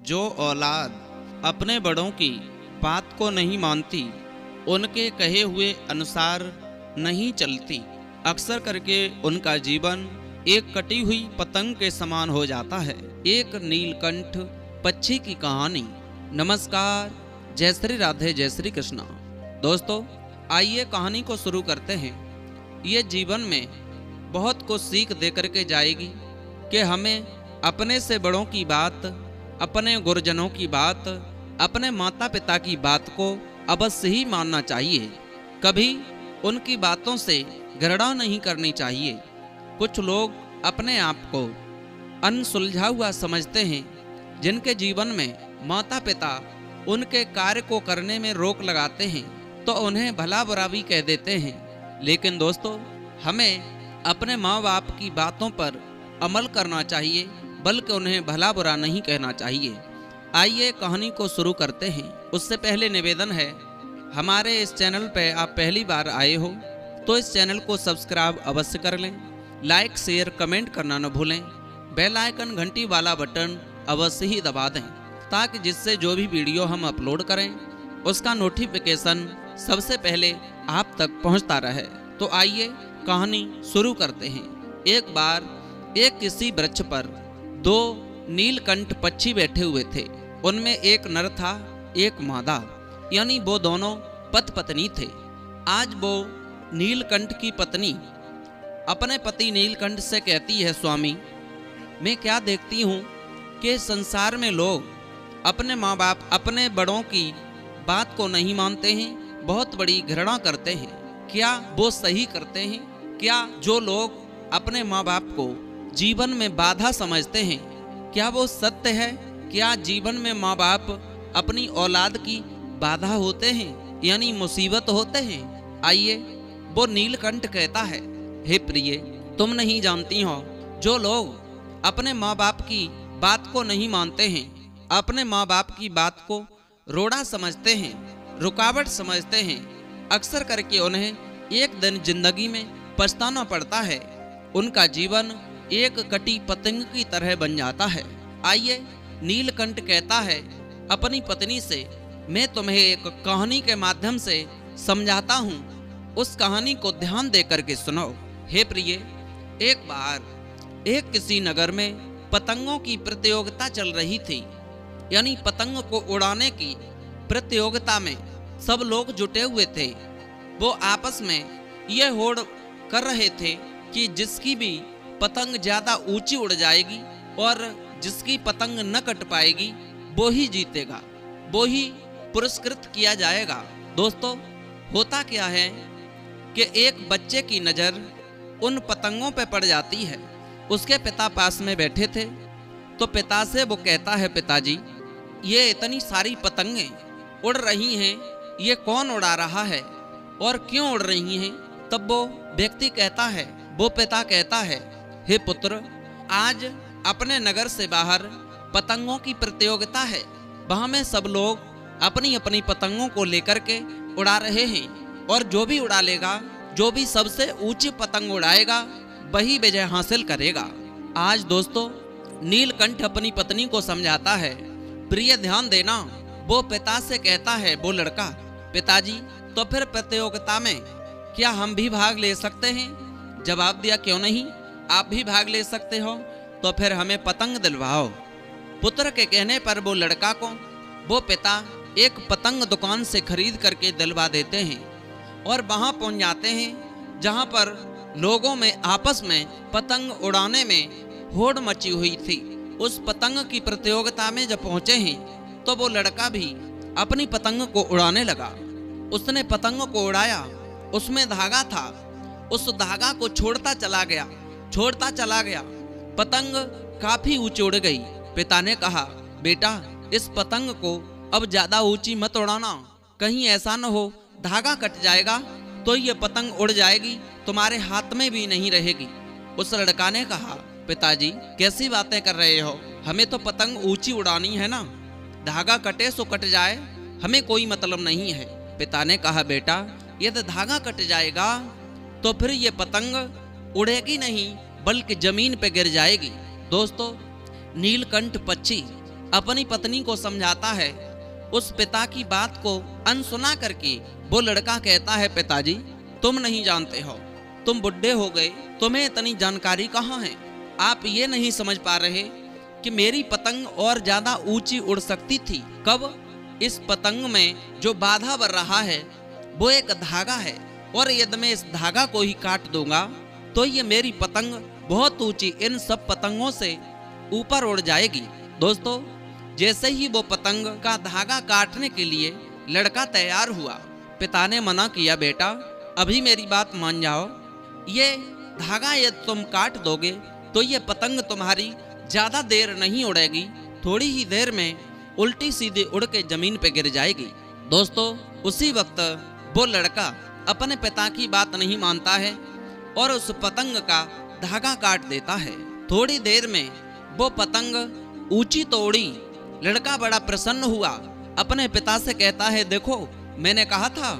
जो औलाद अपने बड़ों की बात को नहीं मानती, उनके कहे हुए अनुसार नहीं चलती, अक्सर करके उनका जीवन एक कटी हुई पतंग के समान हो जाता है। एक नीलकंठ पक्षी की कहानी। नमस्कार, जय श्री राधे, जय श्री कृष्णा। दोस्तों, आइए कहानी को शुरू करते हैं। ये जीवन में बहुत कुछ सीख दे करके जाएगी कि हमें अपने से बड़ों की बात, अपने गुरुजनों की बात, अपने माता पिता की बात को अवश्य ही मानना चाहिए। कभी उनकी बातों से घृणा नहीं करनी चाहिए। कुछ लोग अपने आप को अनसुलझा हुआ समझते हैं, जिनके जीवन में माता पिता उनके कार्य को करने में रोक लगाते हैं तो उन्हें भला बुरा भी कह देते हैं। लेकिन दोस्तों, हमें अपने माँ बाप की बातों पर अमल करना चाहिए, बल्कि उन्हें भला बुरा नहीं कहना चाहिए। आइए कहानी को शुरू करते हैं। उससे पहले निवेदन है, हमारे इस चैनल पर आप पहली बार आए हो तो इस चैनल को सब्सक्राइब अवश्य कर लें, लाइक शेयर कमेंट करना न भूलें, बेल आइकन घंटी वाला बटन अवश्य ही दबा दें, ताकि जिससे जो भी वीडियो हम अपलोड करें उसका नोटिफिकेशन सबसे पहले आप तक पहुंचता रहे। तो आइए कहानी शुरू करते हैं। एक बार एक किसी वृक्ष पर दो नीलकंठ पक्षी बैठे हुए थे। उनमें एक नर था, एक मादा, यानी वो दोनों पति पत्नी थे। आज वो नीलकंठ की पत्नी अपने पति नीलकंठ से कहती है, स्वामी, मैं क्या देखती हूँ कि संसार में लोग अपने माँ बाप, अपने बड़ों की बात को नहीं मानते हैं, बहुत बड़ी घृणा करते हैं। क्या वो सही करते हैं? क्या जो लोग अपने माँ बाप को जीवन में बाधा समझते हैं, क्या वो सत्य है? क्या जीवन में माँ बाप अपनी औलाद की बाधा होते हैं, यानी मुसीबत होते हैं? आइए, वो नीलकंठ कहता है, हे प्रिय, तुम नहीं जानती हो, जो लोग अपने माँ बाप की बात को नहीं मानते हैं, अपने माँ बाप की बात को रोड़ा समझते हैं, रुकावट समझते हैं, अक्सर करके उन्हें एक दिन जिंदगी में पछताना पड़ता है। उनका जीवन एक कटी पतंग की तरह बन जाता है। आइए, नीलकंठ कहता है अपनी पत्नी से, मैं तुम्हें एक कहानी के माध्यम से समझाता हूँ, उस कहानी को ध्यान दे करके सुनो। हे प्रिय, एक बार एक किसी नगर में पतंगों की प्रतियोगिता चल रही थी, यानी पतंग को उड़ाने की प्रतियोगिता में सब लोग जुटे हुए थे। वो आपस में यह होड़ कर रहे थे कि जिसकी भी पतंग ज्यादा ऊंची उड़ जाएगी और जिसकी पतंग न कट पाएगी वो ही जीतेगा, वो ही पुरस्कृत किया जाएगा। दोस्तों, होता क्या है कि एक बच्चे की नज़र उन पतंगों पे पड़ जाती है। उसके पिता पास में बैठे थे तो पिता से वो कहता है, पिताजी, ये इतनी सारी पतंगें उड़ रही हैं, ये कौन उड़ा रहा है और क्यों उड़ रही हैं? तब वो व्यक्ति कहता है, वो पिता कहता है, हे पुत्र, आज अपने नगर से बाहर पतंगों की प्रतियोगिता है। वहाँ में सब लोग अपनी अपनी पतंगों को लेकर के उड़ा रहे हैं और जो भी उड़ा लेगा, जो भी सबसे ऊंची पतंग उड़ाएगा, वही विजय हासिल करेगा। आज दोस्तों, नीलकंठ अपनी पत्नी को समझाता है, प्रिय ध्यान देना। वो पिता से कहता है, वो लड़का, पिताजी, तो फिर प्रतियोगिता में क्या हम भी भाग ले सकते हैं? जवाब दिया, क्यों नहीं, आप भी भाग ले सकते हो, तो फिर हमें पतंग दिलवाओ। पुत्र के कहने पर वो लड़का को वो पिता एक पतंग दुकान से खरीद करके दिलवा देते हैं और वहां पहुंच जाते हैं जहां पर लोगों में आपस में पतंग उड़ाने में होड़ मची हुई थी। उस पतंग की प्रतियोगिता में जब पहुंचे हैं तो वो लड़का भी अपनी पतंग को उड़ाने लगा। उसने पतंग को उड़ाया, उसमें धागा था, उस धागा को छोड़ता चला गया, छोड़ता चला गया, पतंग काफी ऊंची उड़ गई। पिता ने कहा, बेटा, इस पतंग को अब ज्यादा ऊंची मत उड़ाना, कहीं ऐसा न हो धागा कट जाएगा तो ये पतंग उड़ जाएगी, तुम्हारे हाथ में भी नहीं रहेगी। उस लड़का ने कहा, पिताजी, कैसी बातें कर रहे हो, हमें तो पतंग ऊंची उड़ानी है ना, धागा कटे सो कट जाए, हमें कोई मतलब नहीं है। पिता ने कहा, बेटा, यदि धागा कट जाएगा तो फिर ये पतंग उड़ेगी नहीं, बल्कि जमीन पे गिर जाएगी। दोस्तों, नीलकंठ पक्षी अपनी पत्नी को समझाता है। उस पिता की बात को अनसुना करके वो लड़का कहता है, पिताजी तुम नहीं जानते हो, तुम बुढ़े हो गए, तुम्हें इतनी जानकारी कहाँ है। आप ये नहीं समझ पा रहे कि मेरी पतंग और ज्यादा ऊंची उड़ सकती थी। कब? इस पतंग में जो बाधा बन रहा है वो एक धागा है, और यदि मैं इस धागा को ही काट दूंगा तो ये मेरी पतंग बहुत ऊंची इन सब पतंगों से ऊपर उड़ जाएगी। दोस्तों, जैसे ही वो पतंग का धागा काटने के लिए लड़का तैयार हुआ, पिता ने मना किया, बेटा अभी मेरी बात मान जाओ, ये धागा यदि तुम काट दोगे तो ये पतंग तुम्हारी ज्यादा देर नहीं उड़ेगी, थोड़ी ही देर में उल्टी सीधी उड़ के जमीन पे गिर जाएगी। दोस्तों, उसी वक्त वो लड़का अपने पिता की बात नहीं मानता है और उस पतंग का धागा काट देता है। थोड़ी देर में वो पतंग ऊंची तो उड़ी। लड़का बड़ा प्रसन्न हुआ, अपने पिता से कहता है, देखो मैंने कहा था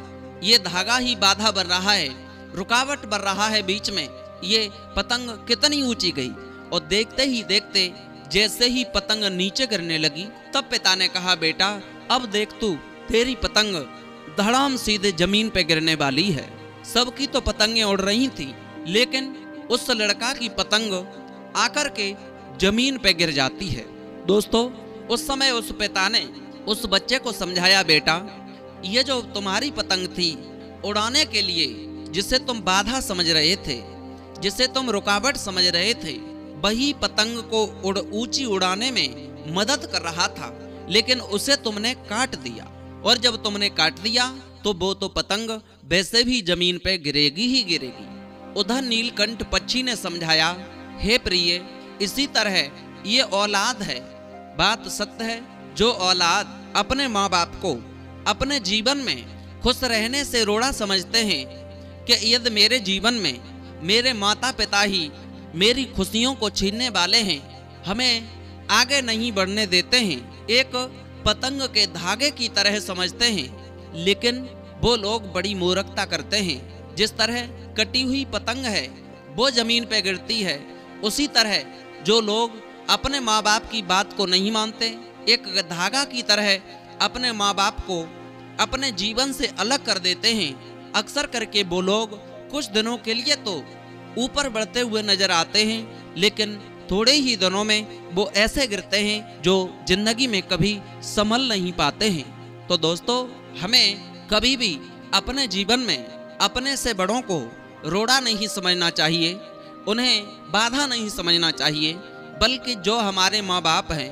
ये धागा ही बाधा बन रहा है, रुकावट बन रहा है बीच में, ये पतंग कितनी ऊंची गई। और देखते ही देखते जैसे ही पतंग नीचे गिरने लगी, तब पिता ने कहा, बेटा अब देख तू, तेरी पतंग धड़ाम सीधे जमीन पे गिरने वाली है। सबकी तो पतंगें उड़ रही थी, लेकिन उस लड़का की पतंग आकर के जमीन पे गिर जाती है। दोस्तों, उस समय उस पिता ने उस बच्चे को समझाया, बेटा ये जो तुम्हारी पतंग थी उड़ाने के लिए, जिसे तुम बाधा समझ रहे थे, जिसे तुम रुकावट समझ रहे थे, वही पतंग को ऊंची उड़ाने में मदद कर रहा था, लेकिन उसे तुमने काट दिया। और जब तुमने काट दिया तो वो तो पतंग वैसे भी जमीन पे गिरेगी ही गिरेगी। उधर नीलकंठ पक्षी ने समझाया, हे प्रिय, इसी तरह ये औलाद है। बात सत्य है, जो औलाद अपने माँ बाप को अपने जीवन में खुश रहने से रोड़ा समझते हैं कि यदि मेरे जीवन में मेरे माता पिता ही मेरी खुशियों को छीनने वाले हैं, हमें आगे नहीं बढ़ने देते हैं, एक पतंग के धागे की तरह समझते हैं, लेकिन वो लोग बड़ी मूर्खता करते हैं। जिस तरह कटी हुई पतंग है वो जमीन पे गिरती है, उसी तरह जो लोग अपने माँ बाप की बात को नहीं मानते, एक धागा की तरह अपने माँ बाप को अपने जीवन से अलग कर देते हैं, अक्सर करके वो लोग कुछ दिनों के लिए तो ऊपर बढ़ते हुए नजर आते हैं, लेकिन थोड़े ही दिनों में वो ऐसे गिरते हैं जो जिंदगी में कभी संभल नहीं पाते हैं। तो दोस्तों, हमें कभी भी अपने जीवन में अपने से बड़ों को रोड़ा नहीं समझना चाहिए, उन्हें बाधा नहीं समझना चाहिए, बल्कि जो हमारे माँ बाप हैं,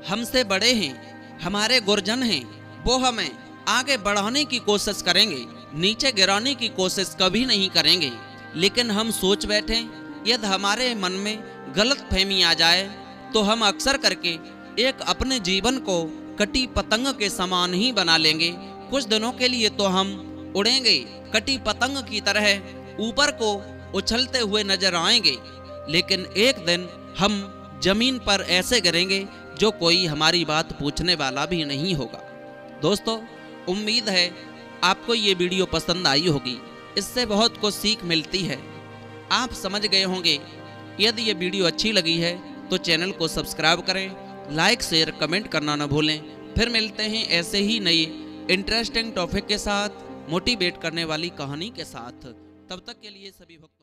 हमसे बड़े हैं, हमारे गुरजन हैं, वो हमें आगे बढ़ाने की कोशिश करेंगे, नीचे गिराने की कोशिश कभी नहीं करेंगे। लेकिन हम सोच बैठे, यदि हमारे मन में गलत फहमी आ जाए तो हम अक्सर करके एक अपने जीवन को कटी पतंग के समान ही बना लेंगे। कुछ दिनों के लिए तो हम उड़ेंगे, कटी पतंग की तरह ऊपर को उछलते हुए नजर आएंगे, लेकिन एक दिन हम जमीन पर ऐसे गिरेंगे जो कोई हमारी बात पूछने वाला भी नहीं होगा। दोस्तों, उम्मीद है आपको ये वीडियो पसंद आई होगी, इससे बहुत कुछ सीख मिलती है, आप समझ गए होंगे। यदि ये वीडियो अच्छी लगी है तो चैनल को सब्सक्राइब करें, लाइक शेयर कमेंट करना न भूलें। फिर मिलते हैं ऐसे ही नई इंटरेस्टिंग टॉपिक के साथ, मोटिवेट करने वाली कहानी के साथ। तब तक के लिए सभी भक्त